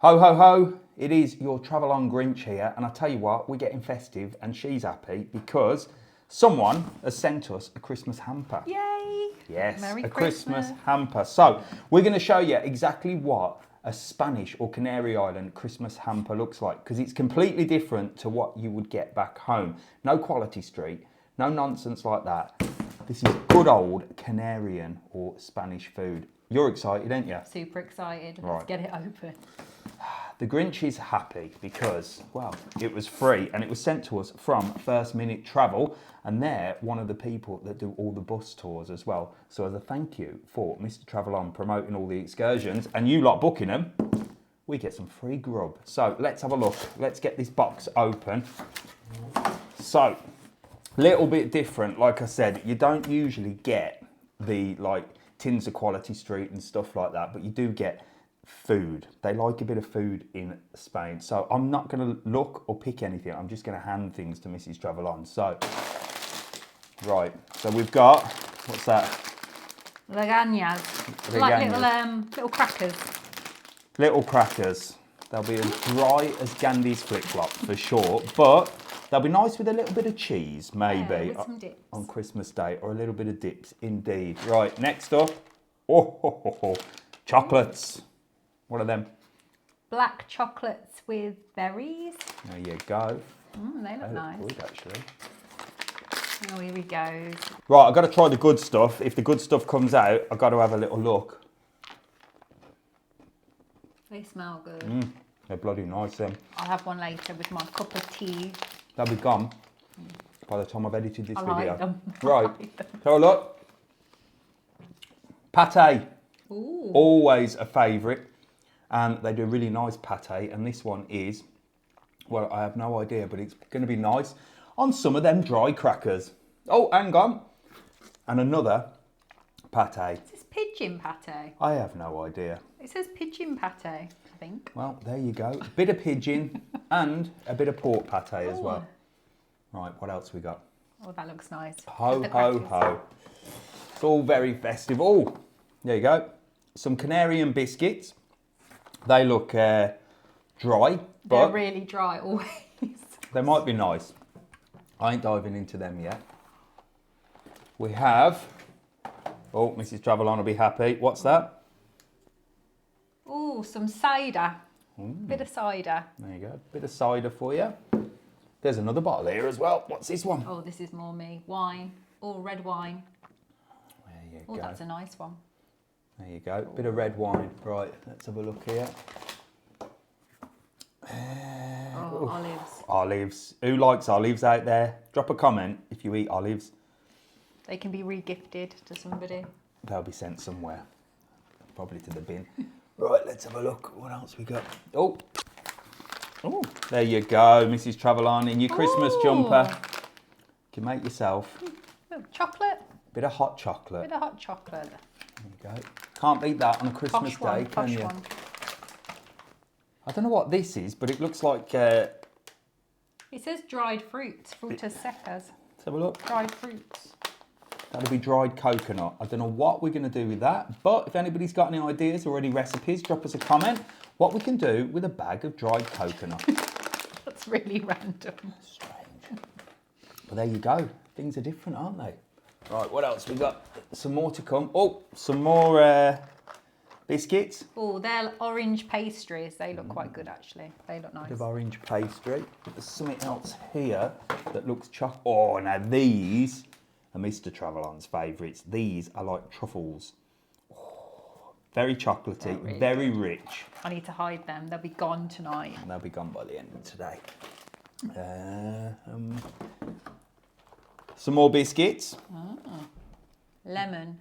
Ho, ho, ho. It is your TravelON Grinch here. And I tell you what, we're getting festive and she's happy because someone has sent us a Christmas hamper. Yay! Yes, Merry a Christmas. Christmas hamper. So we're going to show you exactly what a Spanish or Canary Island Christmas hamper looks like because it's completely different to what you would get back home. No Quality Street, no nonsense like that. This is good old Canarian or Spanish food. You're excited, aren't you? Super excited. Right. Let's get it open. The Grinch is happy because, well, it was free and it was sent to us from First Minute Travel, and they're one of the people that do all the bus tours as well. So as a thank you for Mr. TravelON promoting all the excursions and you lot booking them, we get some free grub. So let's have a look. Let's get this box open. So, little bit different. Like I said, you don't usually get the tins of Quality Street and stuff like that, but you do get food. They like a bit of food in Spain. So I'm not going to look or pick anything. I'm just going to hand things to Mrs. TravelON. So, right. So we've got, what's that? Lagañas. Like little crackers. Little crackers. They'll be as dry as Gandhi's flip-flop for sure, but they'll be nice with a little bit of cheese, maybe, with some dips. on Christmas Day, or a little bit of dips, indeed. Right, next up, chocolates. What are them? Black chocolates with berries. There you go. They look nice. Good, actually. Oh, here we go. Right, I've got to try the good stuff. If the good stuff comes out, I've got to have a little look. They smell good. They're bloody nice, them. I'll have one later with my cup of tea. They'll be gone by the time I've edited this video. Like them. Right, so look. Pate. Ooh. Always a favourite. And they do a really nice pate. And this one is, well, I have no idea, but it's going to be nice on some of them dry crackers. Oh, hang on. And another pate. Is this pigeon pate? I have no idea. It says pigeon pate, I think. Well, there you go. A bit of pigeon and a bit of pork pate as well. Right, what else we got? Oh, that looks nice. Ho, ho, ho. It's all very festive. Oh, there you go. Some Canarian biscuits. They look dry, but they're really dry always. they might be nice. I ain't diving into them yet. We have, oh, Mrs. TravelON will be happy. What's that? Oh, some cider. Bit of cider. There you go. Bit of cider for you. There's another bottle here as well. What's this one? Oh, this is more me. Wine. Oh, red wine. There you Oh, go. that's a nice one. There you go. Bit of red wine. Right, let's have a look here. Olives. Olives. Who likes olives out there? Drop a comment if you eat olives. They can be re-gifted to somebody. They'll be sent somewhere. Probably to the bin. Right, let's have a look. What else we got? Oh, there you go, Mrs. TravelON, in your Christmas jumper. You can make yourself. Chocolate. Bit of hot chocolate. Bit of hot chocolate. There you go. Can't beat that on a Christmas day, can you? One. I don't know what this is, but it looks like... It says dried fruits, frutas secas. Let's have a look. Dried fruits. That'll be dried coconut. I don't know what we're going to do with that, but if anybody's got any ideas or any recipes, drop us a comment. What we can do with a bag of dried coconut. That's really random. Strange. But there you go. Things are different, aren't they? Right, what else we got? Some more to come. Oh, some more biscuits. Oh, they're orange pastries. They look quite good, actually. They look nice. Bit of orange pastry. There's something else here that looks Oh, now these are Mr. TravelON's favourites. These are like truffles. Oh, very chocolatey, Really very rich. I need to hide them. They'll be gone tonight. And they'll be gone by the end of today. Some more biscuits. Lemon.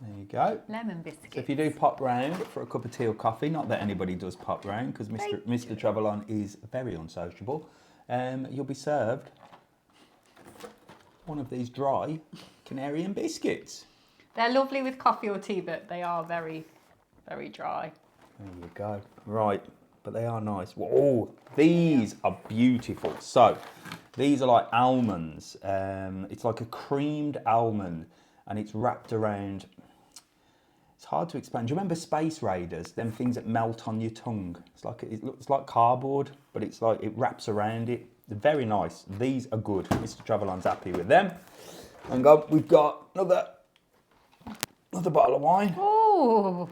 There you go. Lemon biscuits. So if you do pop round for a cup of tea or coffee, not that anybody does pop round because Mr. TravelON is very unsociable, you'll be served one of these dry Canarian biscuits. They're lovely with coffee or tea, but they are very, very dry. There you go. Right, but they are nice. Oh, these are beautiful. So, these are like almonds. It's like a creamed almond, and it's wrapped around It's hard to explain. Do you remember Space Raiders? Them things that melt on your tongue. It looks like cardboard, but it's like it wraps around it. They're very nice. These are good. Mr. TravelOn's happy with them. And we've got another bottle of wine. Oh.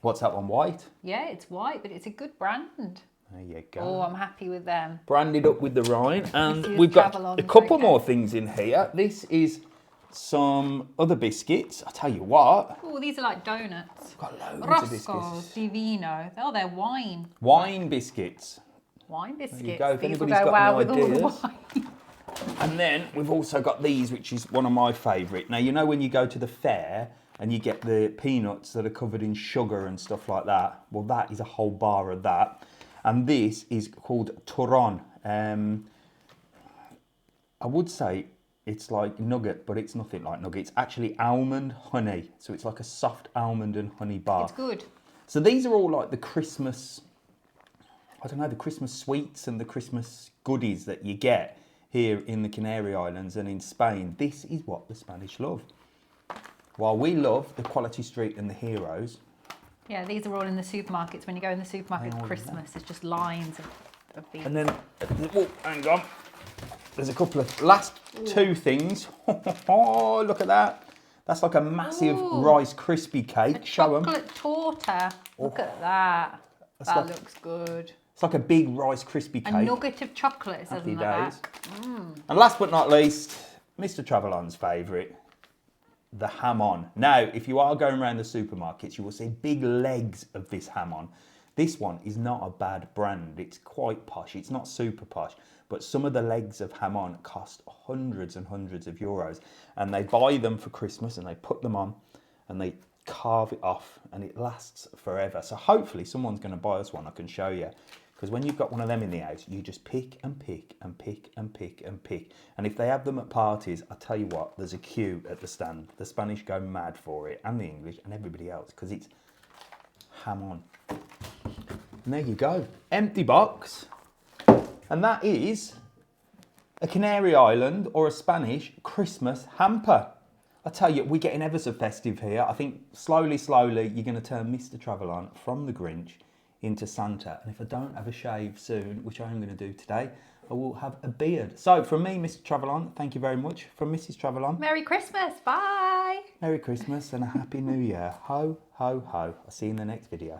What's that one? White? Yeah, it's white, but it's a good brand. There you go. Oh, I'm happy with them. Branded up with the Rhine. And This is we've got TravelOn, a couple okay. more things in here. This is some other biscuits. I'll tell you what. Oh, these are like donuts. I've got loads of biscuits. Roscoe's Divino. Oh, they're wine. Wine biscuits. Wine biscuits. There you go. If These will anybody's go got well any with all the ideas. wine. And then we've also got these, which is one of my favourite. Now, you know when you go to the fair and you get the peanuts that are covered in sugar and stuff like that? Well, that is a whole bar of that. And this is called Turon. I would say it's like nugget, but it's nothing like nugget. It's actually almond honey. So it's like a soft almond and honey bar. It's good. So these are all like the Christmas, I don't know, the Christmas sweets and the Christmas goodies that you get here in the Canary Islands and in Spain. This is what the Spanish love. While we love the Quality Street and the Heroes. Yeah, these are all in the supermarkets. When you go in the supermarket at Christmas, there's just lines of these. And then, oh, hang on. There's a couple of last two things. Oh, look at that. That's like a massive Rice Krispie cake. Show them. Chocolate torta. Look at that. That looks good. It's like a big Rice Krispie cake. A nugget of chocolate, Happy something like days. that. And last but not least, Mr. TravelOn's favourite, the ham on. Now, if you are going around the supermarkets, you will see big legs of this ham on. This one is not a bad brand. It's quite posh. It's not super posh, but some of the legs of ham on cost hundreds and hundreds of euros. And they buy them for Christmas and they put them on and they carve it off and it lasts forever. So hopefully someone's going to buy us one. I can show you. Because when you've got one of them in the house, you just pick and pick and pick and pick and pick. And if they have them at parties, I tell you what, there's a queue at the stand. The Spanish go mad for it, and the English, and everybody else, because it's ham on. And there you go, empty box. And that is a Canary Island or a Spanish Christmas hamper. I tell you, we're getting ever so festive here. I think slowly, slowly, you're going to turn Mr. TravelOn from the Grinch into Santa. And if I don't have a shave soon, which I am going to do today, I will have a beard. So from me, Mr. TravelOn, thank you very much. From Mrs. TravelOn, Merry Christmas. Bye. Merry Christmas and a Happy New Year. Ho, ho, ho. I'll see you in the next video.